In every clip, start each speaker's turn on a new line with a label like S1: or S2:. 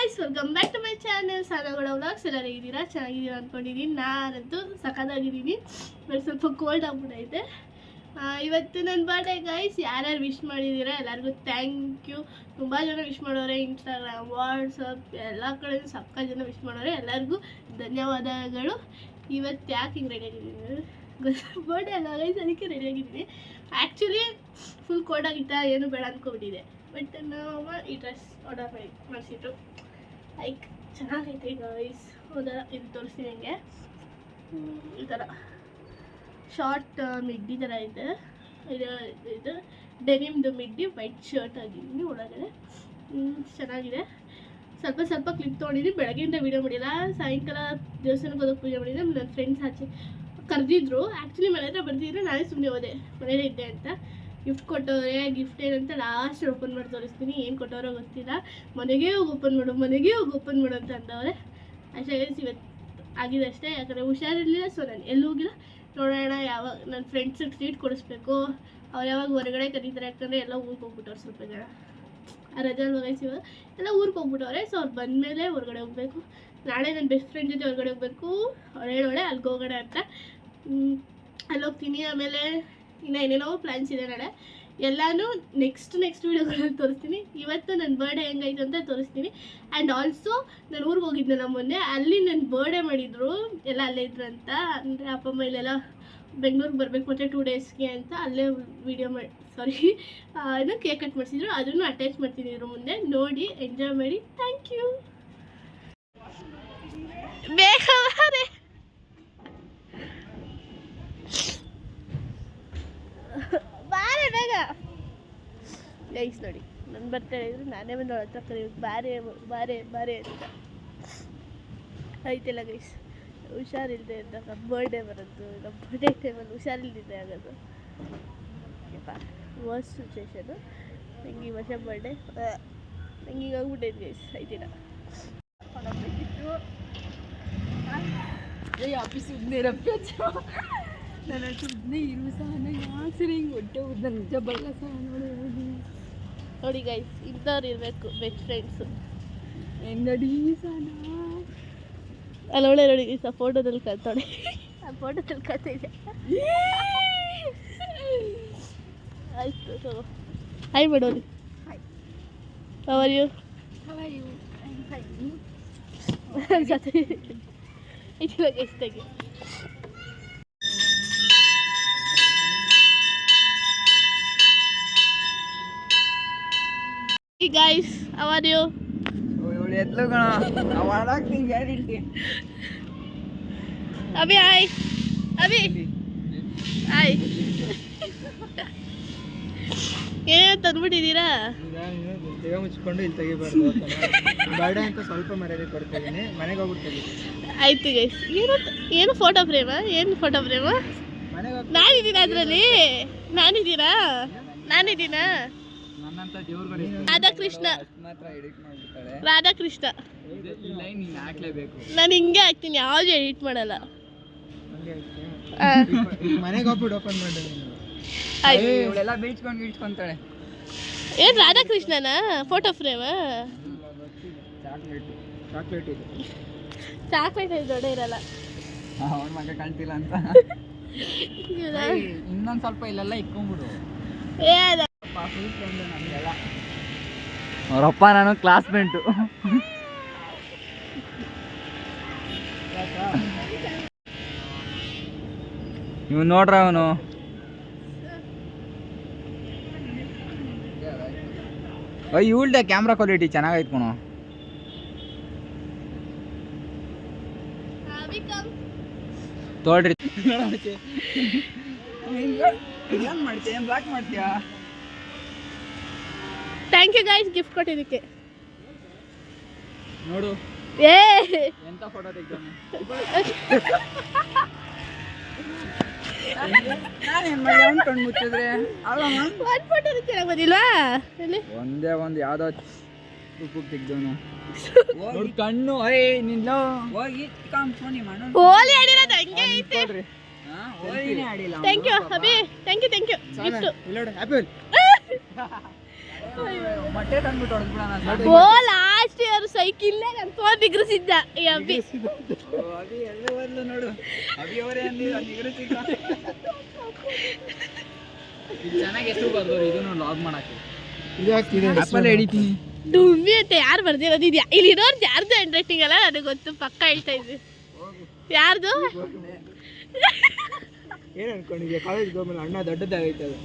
S1: Guys, welcome back to my channel ಸಾನಗಳ vlogs. ಎಲ್ಲರೂ ಹೇಗಿದ್ದೀರಾ? ಚೆನ್ನಾಗಿದ್ದೀರಾ ಅಂದ್ಕೊಂಡಿದ್ದೀನಿ. ನಾನಂತೂ ಸಖತ್ತಾಗಿದ್ದೀನಿ. ಬಟ್ ಸ್ವಲ್ಪ ಕೋಲ್ಡ್ ಆಗ್ಬಿಟ್ಟೈತೆ. ಇವತ್ತು ನನ್ನ ಬರ್ಡೇ ಗೈಸ್. ಯಾರ್ಯಾರು ವಿಶ್ ಮಾಡಿದ್ದೀರಾ ಎಲ್ಲರಿಗೂ ಥ್ಯಾಂಕ್ ಯು. ತುಂಬ ಜನ ವಿಶ್ ಮಾಡೋರೆ, ಇನ್ಸ್ಟಾಗ್ರಾಮ್, ವಾಟ್ಸಪ್ ಎಲ್ಲ ಕಡೆ ಸಕ್ಕ ಜನ ವಿಶ್ ಮಾಡೋರೆ. ಎಲ್ಲರಿಗೂ ಧನ್ಯವಾದಗಳು. ಇವತ್ತು ಯಾಕೆ ಹಿಂಗೆ ರೆಡಿಯಾಗಿದ್ದೀನಿ? ಬರ್ಡೇ ಅಲ್ಲ ಗೈಸ್, ಅದಕ್ಕೆ ರೆಡಿಯಾಗಿದ್ದೀನಿ. ಆ್ಯಕ್ಚುಲಿ ಫುಲ್ ಕೋಲ್ಡ್ ಆಗಿತ್ತಾ, ಏನು ಬೇಡ ಅಂದ್ಕೊಬಿಟ್ಟಿದೆ. ಬಟ್ ನಾವು ಈ ಡ್ರೆಸ್ ಆರ್ಡರ್ ಮಾಡಿಸಿದ್ರು. ಲೈಕ್ ಚೆನ್ನಾಗೈತೆ ಗೈಸ್. ಹೌದಾ, ಇದು ತೋರಿಸ್ತೀನಿ ನನಗೆ. ಈ ಥರ ಶಾರ್ಟ್ ಮಿಡ್ಡಿ ಥರ ಇದೆ. ಇದು ಡೆನಿಮ್ದು ಮಿಡ್ಡಿ, ವೈಟ್ ಶರ್ಟ್ ಆಗಿದ್ದೀನಿ ಒಳಗಡೆ. ಚೆನ್ನಾಗಿದೆ. ಸ್ವಲ್ಪ ಸ್ವಲ್ಪ ಕ್ಲಿಪ್ ತೊಗೊಂಡಿದ್ದೀನಿ. ಬೆಳಗ್ಗೆಯಿಂದ ವೀಡಿಯೋ ಮಾಡಿಲ್ಲ. ಸಾಯಂಕಾಲ ದೇವಸ್ಥಾನಕ್ಕೆ ಹೋಗೋಕೆ ಪೂಜೆ ಮಾಡಿದ್ದೆ. ನನ್ನ ಫ್ರೆಂಡ್ಸ್ ಆಚೆ ಕರೆದಿದ್ರು. ಆ್ಯಕ್ಚುಲಿ ಮನೆ ಹತ್ರ ಬರ್ತಿದ್ರೆ ನಾನೇ ಸುಮ್ಮನೆ ಹೋದೆ, ಮನೇಲೇ ಇದ್ದೆ ಅಂತ. ಗಿಫ್ಟ್ ಕೊಟ್ಟವ್ರೆ. ಗಿಫ್ಟ್ ಏನಂತ ಲಾಸ್ಟ್ ಓಪನ್ ಮಾಡಿ ತೋರಿಸ್ತೀನಿ. ಏನು ಕೊಟ್ಟವ್ರೋ ಗೊತ್ತಿಲ್ಲ. ಮನೆಗೆ ಹೋಗಿ ಓಪನ್ ಮಾಡು ಅಂತ ಅಂದವ್ರೆ. ಅಷ್ಟೇ ಗೈಸ್, ಇವತ್ತು ಆಗಿದೆ ಅಷ್ಟೇ. ಯಾಕಂದರೆ ಹುಷಾರಿರಲಿಲ್ಲ, ಸೊ ನಾನು ಎಲ್ಲೂ ಹೋಗಿಲ್ಲ. ನೋಡೋಣ ಯಾವಾಗ ನನ್ನ ಫ್ರೆಂಡ್ಸಿಗೆ ಟ್ರೀಟ್ ಕೊಡಿಸ್ಬೇಕು. ಅವ್ರು ಯಾವಾಗ ಹೊರಗಡೆ ಕರೀತಾರೆ. ಯಾಕಂದರೆ ಎಲ್ಲ ಊರಿಗೆ ಹೋಗ್ಬಿಟ್ಟವ್ರು. ಸ್ವಲ್ಪ ಜನ ರಜಾ ಗೈಸ್ ಇವಾಗ ಎಲ್ಲ ಊರಿಗೆ ಹೋಗ್ಬಿಟ್ಟವ್ರೆ. ಸೊ ಅವ್ರು ಬಂದಮೇಲೆ ಹೊರಗಡೆ ಹೋಗಬೇಕು. ನಾಳೆ ನನ್ನ ಬೆಸ್ಟ್ ಫ್ರೆಂಡ್ ಜೊತೆ ಹೊರಗಡೆ ಹೋಗಬೇಕು. ಅವಳು ಹೇಳೋಳೆ ಅಲ್ಲಿಗೆ ಹೋಗೋಣ ಅಂತ. ಅಲ್ಲಿ ಹೋಗ್ತೀನಿ. ಆಮೇಲೆ ಇನ್ನು ಏನೇನೋ ಪ್ಲ್ಯಾನ್ಸ್ ಇದೆ ನಾಳೆ. ಎಲ್ಲನೂ ನೆಕ್ಸ್ಟ್ ವೀಡಿಯೋಗಳಲ್ಲಿ ತೋರಿಸ್ತೀನಿ. ಇವತ್ತು ನನ್ನ ಬರ್ಡೇ ಹೆಂಗಾಯ್ತು ಅಂತ ತೋರಿಸ್ತೀನಿ. ಆ್ಯಂಡ್ ಆಲ್ಸೋ ನಾನು ಊರಿಗೆ ಹೋಗಿದ್ನಲ್ಲ ಮೊನ್ನೆ, ಅಲ್ಲಿ ನನ್ನ ಬರ್ಡೇ ಮಾಡಿದರು. ಎಲ್ಲ ಅಲ್ಲೇ ಇದ್ರು ಅಂತ. ಅಂದರೆ ಅಪ್ಪ ಅಮ್ಮ ಇಲ್ಲೆಲ್ಲ ಬೆಂಗಳೂರಿಗೆ ಬರಬೇಕು ಮತ್ತು 2 ಡೇಸ್ಗೆ ಅಂತ ಅಲ್ಲೇ ವೀಡಿಯೋ ಇದು ಕೇಕ್ ಕಟ್ ಮಾಡಿಸಿದ್ರು. ಅದನ್ನು ಅಟ್ಯಾಚ್ ಮಾಡ್ತೀನಿ ಇದ್ರ ಮುಂದೆ. ನೋಡಿ ಎಂಜಾಯ್ ಮಾಡಿ. Thank you. ಬೇಗ ಬಾರೆ ಬೇಗ ಗೈಸ್. ನೋಡಿ, ನನ್ನ ಬರ್ತಾ ಇದ್ರು ನಾನೇ ಬಂದು ಅವಳ ಹತ್ರ ಕರೀಬೇಕು. ಬಾರೆ ಅಂತ ಐತೆಲ್ಲ ಗೈಸ್. ಹುಷಾರಿಲ್ಲದೆ ಇದ್ದಾಗ ಬರ್ಡೇ ಬರೋದು. ನಮ್ಮ ಬರ್ಡೇ ಟೈಮಲ್ಲಿ ಹುಷಾರಿಲ್ದಿದ್ದೆ ಆಗೋದು. Worst situation. ನಂಗೆ ಈ ವರ್ಷ ಬರ್ಡೇ ನಂಗೆ ಈಗ ಆಗ್ಬಿಟ್ಟೈತೆ ಗೈಸ್. ಐತಿಲ್ಲ
S2: ಆಫೀಸ್ ನನ್ನ ಸುಮ್ಮನೆ ಇರು ಸಹನ. ಯಾಕೆ ಹಿಂಗೆ ಹೊಟ್ಟೆ ಉದ್ದ ನಿಜ ಬಲ್ಲ ಸಹ.
S1: ನೋಡಿ ಗೈಸ್, ಇಂಥವ್ರು ಇರಬೇಕು ಬೆಸ್ಟ್ ಫ್ರೆಂಡ್ಸು.
S2: ಹೆಂಗಡಿ ಸಹನ
S1: ಅಲ್ಲ ಒಳ್ಳೆ ನೋಡಿ ಗೈಸ್. ಆ ಫೋಟೋದಲ್ಲಿ ಕಳ್ತಾಳೆ. ಆ ಫೋಟೋದಲ್ಲಿ ಕಳ್ತಿದ್ದೆ. ಆಯಿತು, ತಗೋ. ಹಾಯ್ ಮಾಡೋದು. How are you? ಜೊತೆ ಇಟ್ಟಿಲ್ಲ ಗೈಸ್. ತೆಗಿ. Guys, how are you? Abhi, hi. Abhi, hi. ಏನೇನು ತಂದ್ಬಿಟ್ಟಿದ್ದೀರಾ?
S3: ದೇಹ ಮುಚ್ಕೊಂಡು ಇಲ್ಲಿ ತೆಗಿಬಾರ್ದು. ಬರ್ಡೇ ಅಂತ ಸ್ವಲ್ಪ ಮರ್ಯಾದೆ ಕೊಡ್ತಿದ್ದೀನಿ. ಮನೆಗೆ ಹೋಗ್ಬಿಡ್ತೀನಿ.
S1: ಆಯ್ತು ಗೈಸ್. ಏನು ಫೋಟೋ ಫ್ರೇಮಾ? ಏನು ಫೋಟೋ ಫ್ರೇಮಾ? ನಾನಿದ್ದೀನ ಅದರಲ್ಲಿ? ನಾನಿದ್ದೀನಾ? ರಾಧಾಕೃಷ್ಣ ನಾನು ಹಿಂಗೆ ಹಾಕ್ತೀನಿ. ಯಾವ್ದು ಎಡಿಟ್ ಮಾಡಲ್ಲ.
S3: ಮನೆಗೆ ಹೋಗ್ಬಿಟ್ಟು ಓಪನ್ ಮಾಡಿ. ಬೀಳ್ಸ್ಕೊಂತಾಳೆ.
S1: ಏನು ರಾಧಾಕೃಷ್ಣನ ಫೋಟೋ ಫ್ರೇಮಾ? ಚಾಕ್ಲೇಟ್ ಇದು ದೊಡ್ಡ ಇರಲ್ಲ.
S3: ಅವನ ಮಗ ಕಾಣ್ತಿಲ್ಲ ಅಂತ ಇನ್ನೊಂದು ಸ್ವಲ್ಪ ಇಲ್ಲೆಲ್ಲ ಇಕ್ಕೊಂಡ್ಬಿಡು. ಅವರಪ್ಪ ನಾನು ಕ್ಲಾಸ್ಮೇಟು. ನೀವು ನೋಡ್ರ ಅವನು ಇವಳ್ದೆ ಕ್ಯಾಮ್ರಾ ಕ್ವಾಲಿಟಿ ಚೆನ್ನಾಗೈತೆ ಕಣೋ. ತೋಡ್ರಿ ಏನು ಮಾಡ್ತೀಯ? ಬ್ಲಾಕ್ ಮಾಡ್ತೀಯಾ?
S1: ಥ್ಯಾಂಕ್ ಯು ಗೈಸ್ ಗಿಫ್ಟ್ ಕೊಟ್ಟಿದ್ದಕ್ಕೆ.
S3: ನೋಡು
S1: ಏ
S3: ಎಂತ ಫೋಟೋ ತೆಗ್ದಾನೆ. ನಾನೇನು ಮಾಡಿ ಅನ್ಕೊಂಡು ಮುಚ್ಚಿದ್ರೆ ಅಲ್ಲ
S1: ಒಂದು ಫೋಟೋ ಚೆನ್ನಾಗಿ ಬಂದಿಲ್ವಾ?
S3: ಒಂದೇ ಒಂದು ಯಾವುದೋ ಉಪ್ಪು ತೆಗ್ದವನು. ನೋಡಿ ಕಣ್ಣು. ನಿನ್ನ ಹೋಗಿ
S1: ಹೋಲಿ ಆಡಿರೋದು ಹಂಗೆ ಐತೆ. Thank you Abhi. Thank you gift.
S3: Apple ಮೊಟ್ಟೆ ತಂದ್ಬಿಟ್ಟು ಹೊಡೆದ್ಬಿಡೋಣ.
S1: ಓ ಲಾಸ್ಟ್ ಲಾಸ್ಟ್ ಇಯರ್ ಸೈಕಿಲ್ಲೇ ನಾನು ಫೋನ್ ನಿಗ್ರಿಸಿದ್ದ ಈ ಅಬ್ಬಿ.
S3: ಅಭಿ ಎಲ್ಲ ಬಂದು ನೋಡು, ಅಭಿ ಅವರೇ ಅಂದಿದ್ದು ನಿಗೃತಿಕ. ಚೆನ್ನಾಗಿ ಹೆಸರು ಬರ್ದವ್ರು ಇದನ್ನು ಲಾಗ್ ಮಾಡಕ್ಕೆ. ಆ್ಯಪಲ್ಲೇ ಹಿಡಿತೀನಿ.
S1: ಡುಮ್ಮಿ ಅಂತ ಯಾರು ಬರ್ದಿರೋದು ಇದು? ಇಲ್ಲಿರೋರು ಯಾರ್ದು ಹ್ಯಾಂಡ್ ರೈಟಿಂಗ್ ಅಲ್ಲ ನನಗೆ ಗೊತ್ತು, ಪಕ್ಕ ಹೇಳ್ತಾ ಇದ್ವಿ. ಯಾರ್ದು?
S3: ಏನು ಅನ್ಕೊಂಡಿದ್ಯಾ? ಕಾಲೇಜ್ಗೆ ಹೋಗ್ಮೇಲೆ ಅಣ್ಣ ದೊಡ್ಡದಾಗೈತೆ ಅದು.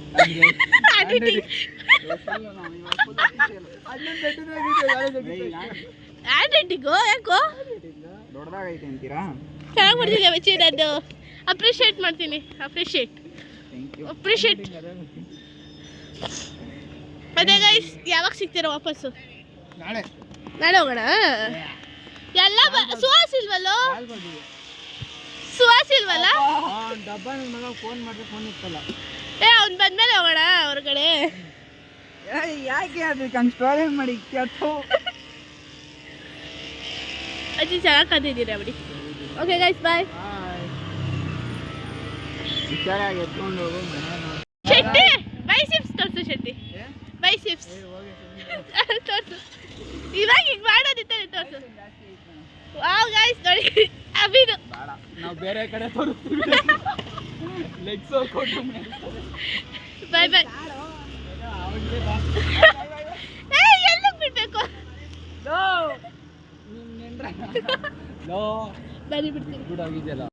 S1: ಹ್ಯಾಂಡ್ ರೈಟಿಂಗು ಯಾಕೋ
S3: ದೊಡ್ಡದಾಗೈತೆ ಅಂತೀರಾ?
S1: ಚೆನ್ನಾಗಿ ಬರ್ತಿದ್ಯಾ ಬಚ್ಚಿ, ನಾನು ಅಪ್ರಿಷಿಯೇಟ್ ಮಾಡ್ತೀನಿ. ಅಪ್ರಿಷಿಯೇಟ್. ಮತ್ತೆ ಗೈಸ್ ಯಾವಾಗ ಸಿಗ್ತೀರಾ ವಾಪಸ್ಸು? ನಾಳೆ ಹೋಗೋಣ. ಎಲ್ಲ ಸುಹಾಸ್ ಇಲ್ವಲ್ಲೋ? ಸುಹಾಸ್ ಇಲ್ವಲ್ಲ?
S3: ಡಬ್ಬ ನನ್ನ ಮಗ ಫೋನ್ ಮಾಡಿದ್ರೆ ಫೋನ್ ಇತ್ತಲ್ಲ.
S1: ಅವ್ನು ಬಂದ್ಮೇಲೆ ಹೋಗೋಣ ಹೊರಗಡೆ.
S3: ಯಾಕೆ ಅದಕ್ಕೆ ಹಂಗೆ ಸ್ಟೋರಿ ಮಾಡಿ
S1: ಅಜ್ಜಿ ಚೆನ್ನಾಗಿ ಕದ್ದಿದ್ದೀರಾ ಬಿಡಿ. Okay guys bye.
S3: ಹುಷಾರಾಗಿ ಎತ್ಕೊಂಡು ಹೋಗು.
S1: ಶೆಟ್ಟಿ ಬೈಸಿಪ್ಸ್ ತೋರಿಸು. ಶೆಟ್ಟಿ ಬೈಸಿಪ್ಸ್ ತೋರಿಸು. ಇವಾಗ ಈಗ ಮಾಡೋದಿತ್ತಾನೆ ತೋರಿಸು. ವಾವ್ ಗೈಸ್ ನೋಡಿ ಅಭಿದು.
S3: ನಾವು ಬೇರೆ ಕಡೆ ತೋರಿಸ್ತೀವಿ. ಲೆಗ್ಸ್ ಕೊಟ್ಟು
S1: ಬೈ ಬೈ. ಎಲ್ಲ ಬಿಡ್ಬೇಕು. ಬರಿ ಬಿಡ್ತೀನಿ.
S3: ಗುಡ್ ಆಗಿದೆಯಲ್ಲ.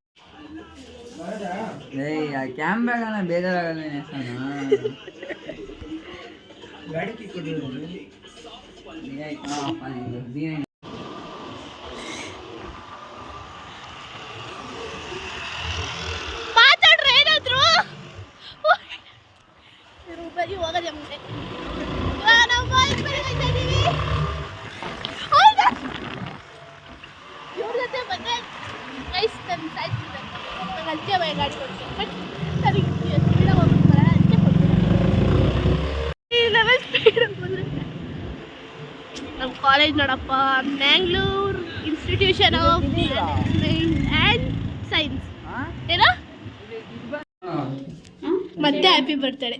S2: ಕ್ಯಾಮ್ರಾಗಲ್ಲ ಬೇಜಾರಾಗಲ್ಲ.
S1: ಮಾತಾಡ್ರೆ ಏನಾದ್ರು ಬರೀ ಹೋಗೋದೇ ಮುಂದೆ. ನಾವು ಬಾಯ್ಸ್ ಬರೀ ಹೋಗ್ತಾ ಇದ್ದೀವಿ. ಹೌದಾ? ಇವ್ರ ಜೊತೆ ಬಂದರೆ ಗೈಸ್ ನನ್ನ ಸಾಯ್ತಿದ್ದೆ. ನಂಗೆ ಅದಕ್ಕೆ ಭಯ ಗಾಡಿ ಕೊಡ್ತೀನಿ. ಬಟ್ ನನಗೆ ಸ್ಪೀಡಾಗಿ ಹೋಗ್ಬಿಡ್ತಾರೆ, ಅದಕ್ಕೆ ಕೊಡ್ತೀನಿ. ಲೆವೆಲ್ ಸ್ಪೀಡಾಗಿ ಬಂದರೆ ನಮ್ಮ ಕಾಲೇಜ್ ನೋಡಪ್ಪ, Mangalore institution of management and science. ಏನೋ ಮತ್ತೆ ಹ್ಯಾಪಿ ಬರ್ತಡೆ.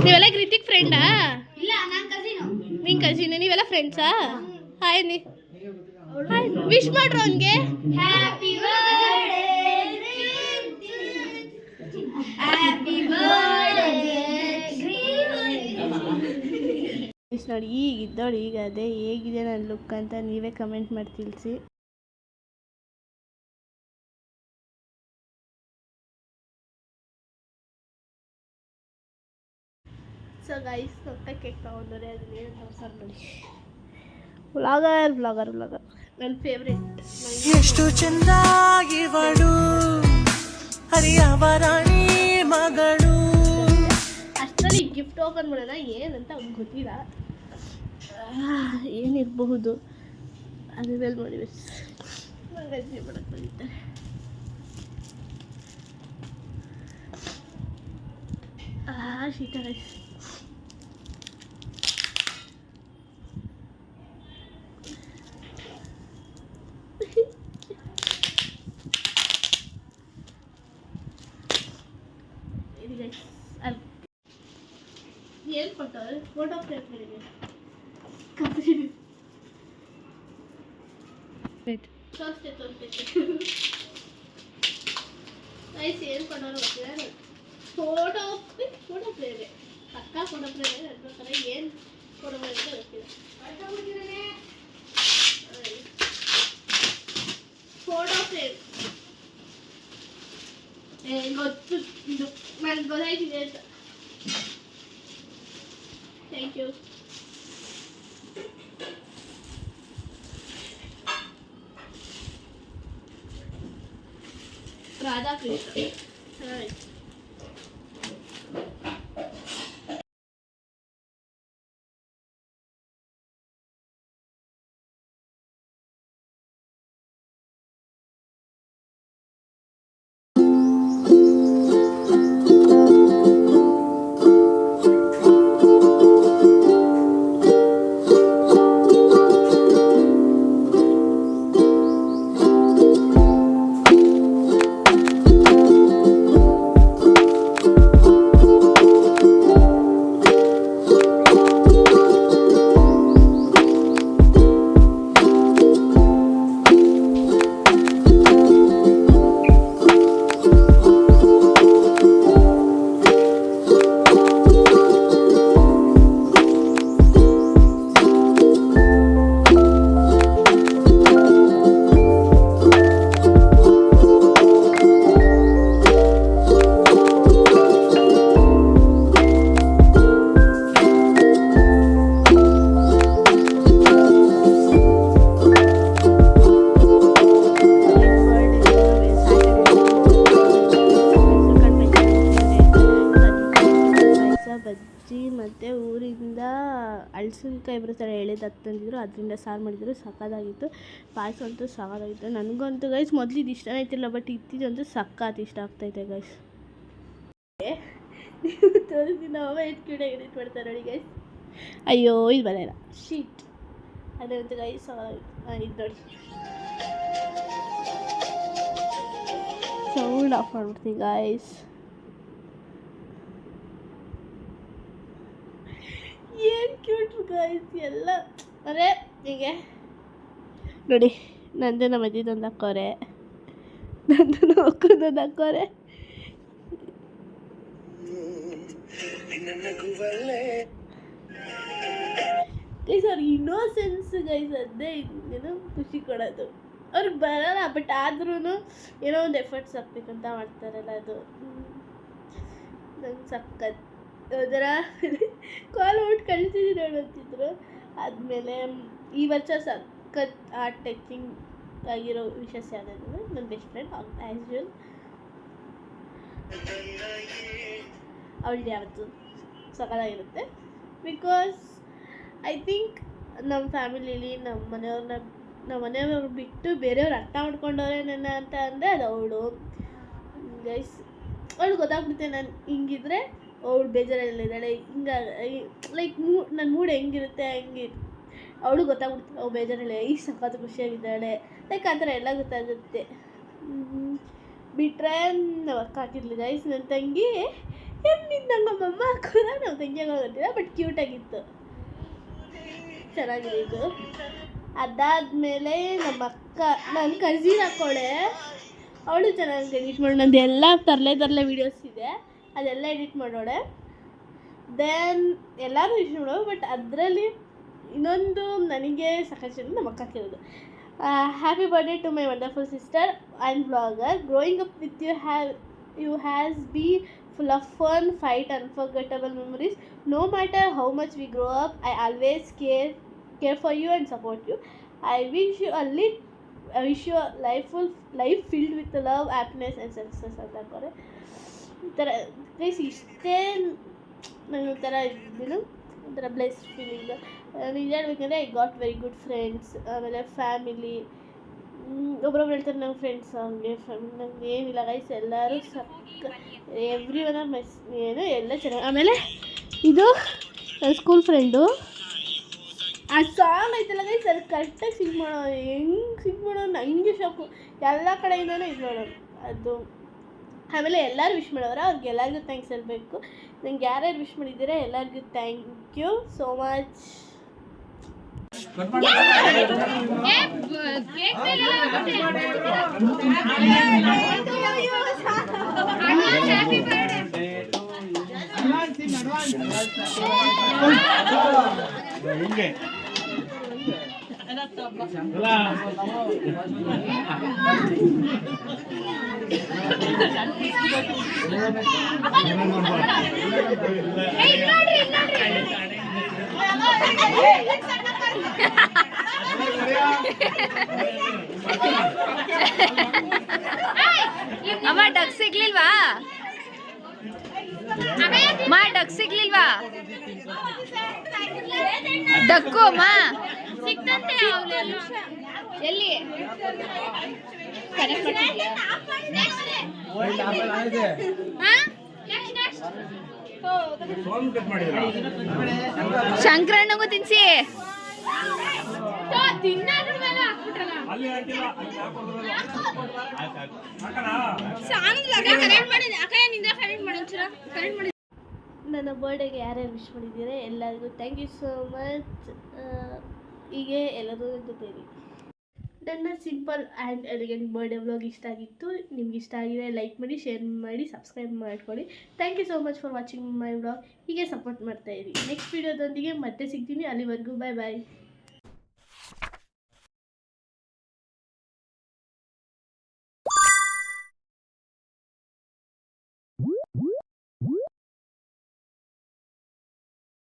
S1: ನೀವೆಲ್ಲ ಕೃತಿಕ್ ಫ್ರೆಂಡಾ?
S2: ಇಲ್ಲ, ನಾನು ಕಸಿನು.
S1: ನಿನ್ ಕಸಿನ್? ನೀವೆಲ್ಲ ಫ್ರೆಂಡ್ಸಾ? ಹಾಯ್ ನೀ ವಿಶ್ ಮಾಡ್ರು ಅವನಿಗೆ.
S2: ಹ್ಯಾಪಿ ಬರ್ತ್ಡೇ ಹ್ಯಾಪಿ ಬರ್ತ್ಡೇ
S1: ನೋಡಿ ಈಗಿದ್ದೋಳು ಈಗ ಅದೇ ಹೇಗಿದೆ ನನ್ನ ಲುಕ್ ಅಂತ ನೀವೇ ಕಮೆಂಟ್ ಮಾಡಿ ತಿಳಿಸಿ. ಸೊ ಗೈಸ್ ಸ್ವಲ್ಪ ಕೇಕ್ ತಗೊಂಡ್ರೆ ಅದನ್ನೇ ತೋರ್ಸೋದು ನೋಡಿ. ವ್ಲಾಗರ್ ನನ್ನ ಫೇವ್ರೆಟ್.
S4: ಎಷ್ಟು ಚೆನ್ನಾಗಿವಳು ಹರಿಯವರಾಣಿ ಮಗಳು.
S1: ಅಷ್ಟರಲ್ಲಿ ಗಿಫ್ಟ್ ಓಪನ್ ಮಾಡೋಣ ಏನಂತ ಅವ್ನಿಗೆ ಗೊತ್ತಿಲ್ಲ. ಏನಿರಬಹುದು ಅದ್ರ ಮೇಲೆ ನೋಡಿ ಅಜ್ಜಿ ಮಾಡಕ್ಕೆ ಬಂದಿದ್ದಾರೆ. ಶೀತ ರೈಸ್. ಏನು ಕೊಟ್ಟವ್ರೆ? ಫೋಟೋ ಫ್ರೇಮ್ ಮಾಡಿದೆ. ನೈಸ್. ಏನು ಕೊಟ್ಟವ್ರು ಗೊತ್ತಿಲ್ಲ. ಫೋಟೋ ಫ್ರೇಮೆ ಪಕ್ಕ ಫೋಟೋ ಫ್ರೇಮೆ ಅನ್ಕೋತಾರೆ. ಏನು ಫೋಟೋ ಫ್ರೇಮ್ ಅಂತ ಗೊತ್ತಿಲ್ಲ. ಫೋಟೋ ಫ್ರೇಮ್ ಗೊತ್ತು, ಇದು ನನಗೆ ಗೊತ್ತಾಯ್ತಿದೆ ಅಂತ. Thank you. ರಾಧಾಕೃಷ್ಣ. ಮೆಣಸಿನ್ಕಾಯಿ ಬರುತ್ತಾರೆ ಎಳೆದು ಅದು ತಂದಿದ್ರು, ಅದರಿಂದ ಸಾರು ಮಾಡಿದ್ರು, ಸಕ್ಕತ್ತಾಗಿತ್ತು. ಪಾಯಸ ಅಂತೂ ಸಕ್ಕತ್ತಾಗಿತ್ತು. ನನಗಂತೂ ಗೈಸ್ ಮೊದಲು ಇದು ಇಷ್ಟನೇ ಆಯ್ತಿಲ್ಲ, ಬಟ್ ಇತ್ತೀಚಂತೂ ಸಕ್ಕತ್ತು ಇಷ್ಟ ಆಗ್ತೈತೆ ಗೈಸ್. ನೀವು ತೋರಿಸಿ ನಾವು ಎಷ್ಟು ಕ್ಯೂಟಾಗಿ ಎಡಿಟ್ ಮಾಡ್ತಾರೆ ನೋಡಿ ಗೈಸ್. ಅಯ್ಯೋ ಇದು ಬರೋಲ್ಲ ಶೀಟ್ ಅದಂತೂ ಗೈಸ್ ಇದು ನೋಡಿ ಸೌಂಡ್ ಆಫ್ ಮಾಡ್ಬಿಡ್ತೀನಿ ಗೈಸ್. ಏನು ಕ್ಯೂಟ್ ಗೈಸ್ ಎಲ್ಲ. ಅರೆ ಹೀಗೆ ನೋಡಿ, ನಂದು ನಮ್ಮ ಅಜ್ಜಿದೊಂದು ಹಾಕೋರೆ, ನಂದು ನಮ್ಮ ಅಕ್ಕದೊಂದು ಹಾಕೋರೆ. ಗೈಸ್ ಅವ್ರಿಗೆ ಇನ್ನೋಸೆನ್ಸ್ ಗೈಸ್, ಅದೇ ಏನೋ ಖುಷಿ ಕೊಡೋದು. ಅವ್ರಿಗೆ ಬರೋಲ್ಲ, ಬಟ್ ಆದ್ರೂ ಏನೋ ಒಂದು ಎಫರ್ಟ್ಸ್ ಹಾಕ್ಬೇಕಂತ ಮಾಡ್ತಾರಲ್ಲ, ಅದು ನಂಗೆ ಸಕ್ಕತ್ ಅದರ ಕಾಲ್ ಔಟ್ ಕಳಿಸಿದ್ದೀನಿ ಹೇಳುತ್ತಿದ್ರು. ಆದಮೇಲೆ ಈ ವರ್ಷ ಸಖತ್ ಆರ್ಟ್ ಟಚಿಂಗ್ ಆಗಿರೋ ವಿಷಯಸ್ ಯಾವುದಂದ್ರೆ ನನ್ನ ಬೆಸ್ಟ್ ಫ್ರೆಂಡ್ ಆ್ಯಸ್ ಯೂಶುವಲ್ ಅವಳದ್ದು ಯಾವತ್ತು ಸಕ್ಕತ್ತಾಗಿರುತ್ತೆ. ಬಿಕಾಸ್ ಐ ಥಿಂಕ್ ನಮ್ಮ ಫ್ಯಾಮಿಲೀಲಿ ನಮ್ಮ ಮನೆಯವ್ರು ಬಿಟ್ಟು ಬೇರೆಯವ್ರು ಅರ್ಥ ಮಾಡ್ಕೊಂಡವ್ರೆ ನನ್ನ ಅಂತ ಅಂದರೆ ಅದು ಅವಳು ಗೈಸ್. ಅವಳು ಗೊತ್ತಾಗ್ಬಿಡುತ್ತೆ ನಾನು ಹಿಂಗಿದ್ರೆ ಅವಳು ಬೇಜಾರಲ್ಲಿದ್ದಾಳೆ, ಹಿಂಗೆ ಲೈಕ್ ನನ್ನ ಮೂಡ್ ಹೆಂಗಿರುತ್ತೆ ಹಂಗೆ ಅವಳು ಗೊತ್ತಾಗ್ಬಿಡುತ್ತೆ. ಅವಳು ಬೇಜಾರಲ್ಲ, ಈ ಸಖತ್ತು ಖುಷಿಯಾಗಿದ್ದಾಳೆ, ಲೈಕ್ ಆ ಥರ ಎಲ್ಲ ಗೊತ್ತಾಗುತ್ತೆ. ಬಿಟ್ಟರೆ ನಾವು ಅಕ್ಕ ಹಾಕಿರ್ಲಿ ಗೈಸ್. ನನ್ನ ತಂಗಿ ಏನಿದ್ದು ನಮ್ಮಮ್ಮ ಕೂಡ ನಮ್ಮ ತಂಗಿಯಾಗ ಗೊತ್ತಿಲ್ಲ, ಬಟ್ ಕ್ಯೂಟಾಗಿತ್ತು, ಚೆನ್ನಾಗಿದೆ ಇದು. ಅದಾದಮೇಲೆ ನಮ್ಮ ಅಕ್ಕ ನನ್ನ ಕಝಿನ್ ಹಾಕೋಳೆ, ಅವಳು ಚೆನ್ನಾಗಿ ಎಡಿಟ್ ಮಾಡಿ, ನಂದು ಎಲ್ಲ ತರಲೆ ವೀಡಿಯೋಸ್ ಇದೆ, ಅದೆಲ್ಲ ಎಡಿಟ್ ಮಾಡೋಳೆ. ದೆನ್ ಎಲ್ಲರೂ ಇಷ್ಟ ಮಾಡೋದು, ಬಟ್ ಅದರಲ್ಲಿ ಇನ್ನೊಂದು ನನಗೆ ಸಖತ್ ನಮ್ಮ ಅಕ್ಕ ಕೇಳೋದು, happy birthday to my wonderful sister and blogger. Growing up with you has been full of fun, fight, unforgettable memories. No matter how much we grow up, I always care for you and support you. I wish you a life filled with love, happiness and success ಅಂತ ಅಂತಾರೆ. ಈ ಥರ guys ಇಷ್ಟೇ ನನಗೆ ಒಂಥರ ಇದ್ದೀನಿ, ಒಂಥರ blessed feeling. ನಿಜ ಹೇಳ್ಬೇಕಂದ್ರೆ I got very good friends. ಆಮೇಲೆ ಫ್ಯಾಮಿಲಿ ಒಬ್ಬೊಬ್ರು ಹೇಳ್ತಾರೆ ನಮ್ಮ ಫ್ರೆಂಡ್ಸ್ ಹಂಗೆ ಫ್ಯಾಮಿಲಿ, ನಂಗೆ ಏನಿಲ್ಲ ಗೈಸ್, ಎಲ್ಲರೂ ಎವ್ರಿ ಒನ್ ಆರ್ ಮೈ ಏನು ಎಲ್ಲ ಚೆನ್ನಾಗಿ. ಆಮೇಲೆ ಇದು ನನ್ನ ಸ್ಕೂಲ್ ಫ್ರೆಂಡು, ಆ ಸಾಂಗ್ ಐತಲ್ಲ ಗೈಸ್, ಅದು ಕರೆಕ್ಟಾಗಿ ಸಿಂಗ್ ಮಾಡೋದು, ಹೆಂಗೆ ಸಿಂಗ್ ಮಾಡೋದು ನನಗೆ ಶಾಕು, ಎಲ್ಲ ಕಡೆಯಿಂದನೂ ಇದು ಮಾಡೋದು ಅದು. ಆಮೇಲೆ ಎಲ್ಲರೂ ವಿಶ್ ಮಾಡೋರು, ಅವ್ರಿಗೆ ಎಲ್ಲರಿಗೂ ಥ್ಯಾಂಕ್ಸ್ ಹೇಳಬೇಕು. ನಂಗೆ ಯಾರ್ಯಾರು ವಿಶ್ ಮಾಡಿದ್ದೀರಾ ಎಲ್ಲರಿಗೂ ಥ್ಯಾಂಕ್ ಯು ಸೋ ಮಚ್.
S2: ಅಮ್ಮ ಡಕ್ ಸಿಗ್ಲಿಲ್ವಾ? ಡಕ್ ಸಿಗ್ಲಿಲ್ವಾ? ಡಕ್ಕು ಅಮ್ಮ ಸಿಕ್ತಂತೆ ಎಲ್ಲಿ? ಶಂಕರಣ್ಣಗೂ ತಿನ್ಸಿ. ನನ್ನ ಬರ್ಡೇಗೆ ಯಾರ್ಯಾರು ವಿಶ್ ಮಾಡಿದ್ದೀರಾ ಎಲ್ಲರಿಗೂ ಥ್ಯಾಂಕ್ ಯು ಸೋ ಮಚ್. ಹೀಗೆ ಎಲ್ಲರೂ ಜೊತೆಲಿ ನನ್ನ simple and elegant birthday vlog ಇಷ್ಟ ಆಗಿತ್ತು. ನಿಮ್ಗೆ ಇಷ್ಟ ಆಗಿದೆ ಲೈಕ್ ಮಾಡಿ, ಶೇರ್ ಮಾಡಿ, ಸಬ್ಸ್ಕ್ರೈಬ್ ಮಾಡ್ಕೊಳ್ಳಿ. Thank you so much for watching my vlog. ಹೀಗೆ ಸಪೋರ್ಟ್ ಮಾಡ್ತಾಯಿರಿ. ನೆಕ್ಸ್ಟ್ ವೀಡಿಯೋದೊಂದಿಗೆ ಮತ್ತೆ ಸಿಗ್ತೀನಿ. ಅಲ್ಲಿವರೆಗೂ ಬಾಯ್ ಬಾಯ್.